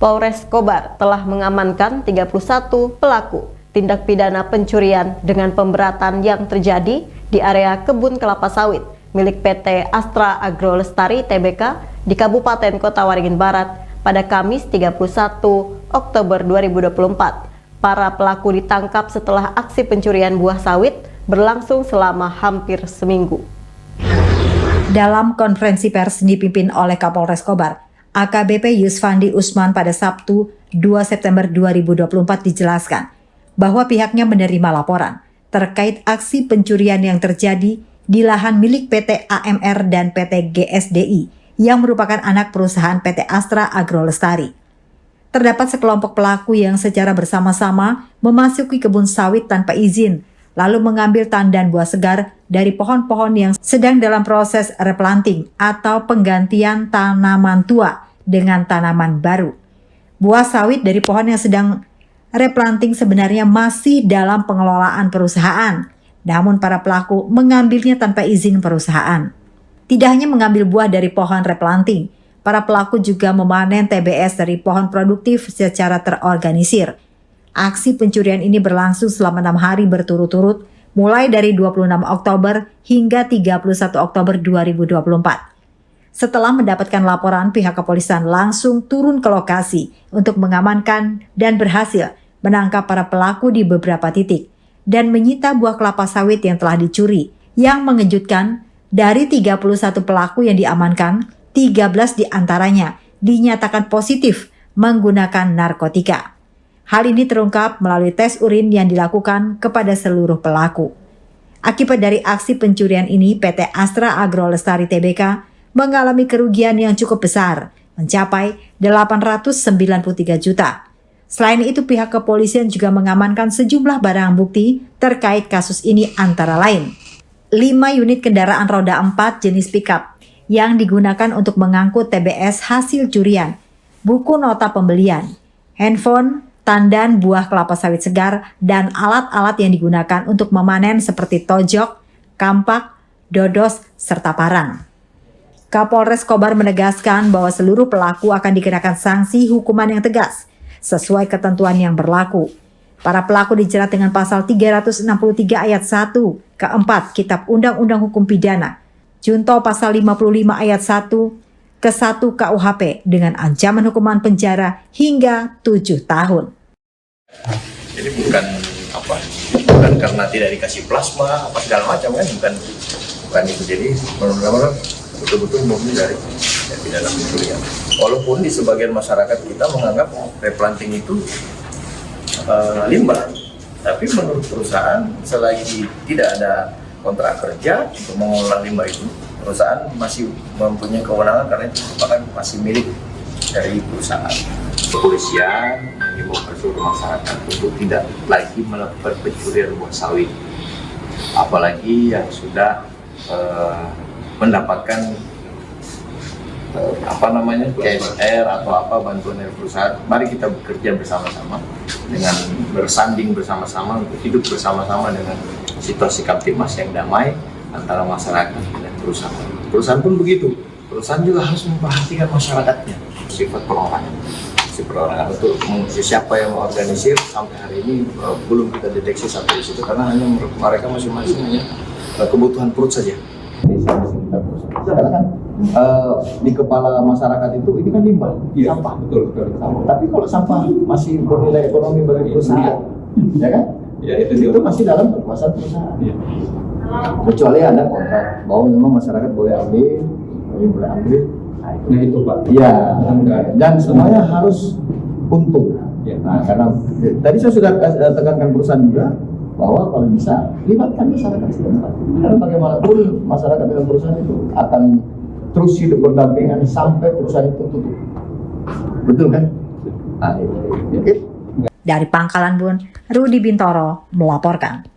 Polres Kobar telah mengamankan 31 pelaku tindak pidana pencurian dengan pemberatan yang terjadi di area kebun kelapa sawit milik PT Astra Agro Lestari Tbk di Kabupaten Kota Waringin Barat pada Kamis 31 Oktober 2024. Para pelaku ditangkap setelah aksi pencurian buah sawit berlangsung selama hampir seminggu. Dalam konferensi pers dipimpin oleh Kapolres Kobar, AKBP Yusfandi Usman pada Sabtu 2 September 2024 dijelaskan bahwa pihaknya menerima laporan terkait aksi pencurian yang terjadi di lahan milik PT AMR dan PT GSDI yang merupakan anak perusahaan PT Astra Agro Lestari. Terdapat sekelompok pelaku yang secara bersama-sama memasuki kebun sawit tanpa izin, lalu mengambil tandan buah segar dari pohon-pohon yang sedang dalam proses replanting atau penggantian tanaman tua dengan tanaman baru. Buah sawit dari pohon yang sedang replanting sebenarnya masih dalam pengelolaan perusahaan, namun para pelaku mengambilnya tanpa izin perusahaan. Tidak hanya mengambil buah dari pohon replanting, para pelaku juga memanen TBS dari pohon produktif secara terorganisir. Aksi pencurian ini berlangsung selama 6 hari berturut-turut, mulai dari 26 Oktober hingga 31 Oktober 2024. Setelah mendapatkan laporan, pihak kepolisian langsung turun ke lokasi untuk mengamankan dan berhasil menangkap para pelaku di beberapa titik dan menyita buah kelapa sawit yang telah dicuri. Yang mengejutkan, dari 31 pelaku yang diamankan, 13 diantaranya dinyatakan positif menggunakan narkotika. Hal ini terungkap melalui tes urin yang dilakukan kepada seluruh pelaku. Akibat dari aksi pencurian ini, PT Astra Agro Lestari Tbk mengalami kerugian yang cukup besar, mencapai 893 juta. Selain itu, pihak kepolisian juga mengamankan sejumlah barang bukti terkait kasus ini, antara lain 5 unit kendaraan roda 4 jenis pickup yang digunakan untuk mengangkut TBS hasil curian, buku nota pembelian, handphone, tandan buah kelapa sawit segar, dan alat-alat yang digunakan untuk memanen seperti tojok, kampak, dodos, serta parang. Kapolres Kobar menegaskan bahwa seluruh pelaku akan dikenakan sanksi hukuman yang tegas sesuai ketentuan yang berlaku. Para pelaku dijerat dengan pasal 363 ayat 1 ke 4 Kitab Undang-Undang Hukum Pidana, junto pasal 55 ayat 1 ke 1 KUHP dengan ancaman hukuman penjara hingga 7 tahun. Jadi bukan karena tidak dikasih plasma apa segala macam kan, bukan itu. Jadi benar-benar betul-betul murni dari pidana pencurian. Walaupun di sebagian masyarakat kita menganggap replanting itu limbah, tapi menurut perusahaan selagi tidak ada kontrak kerja untuk mengolah limbah itu, perusahaan masih mempunyai kewenangan karena itu merupakan masih milik dari perusahaan. Kepolisian mengimbau seluruh masyarakat untuk tidak lagi melakukan pencurian buah sawit, apalagi yang sudah mendapatkan CSR atau bantuan dari perusahaan. Mari kita bekerja bersama-sama dengan bersanding bersama-sama untuk hidup bersama-sama dengan situasi Kamtibmas yang damai antara masyarakat dan perusahaan. Perusahaan pun begitu. Perusahaan juga harus memperhatikan masyarakatnya. Sifat perorangan untuk siapa yang mengorganisir sampai hari ini belum kita deteksi sampai di situ karena hanya mereka masing-masing hanya kebutuhan perut saja. Karena kan di kepala masyarakat itu ini kan limbah, sampah. Betul. Tapi kalau sampah masih bernilai ekonomi bagi perusahaan, ya kan? Ya, itu masih dalam kekuasaan perusahaan. Ya. Kecuali ada kontrak bahwa memang masyarakat boleh ambil. Nah itu Pak. Iya. Dan semuanya harus untung. Ya. Nah karena tadi saya sudah tekankan perusahaan juga bahwa kalau bisa libatkan masyarakat setempat. Karena bagaimanapun masyarakat dengan perusahaan itu akan terus hidup berdampingan sampai perusahaan itu tutup. Betul kan? Nah, itu. Dari Pangkalan Bun, Rudi Bintoro melaporkan.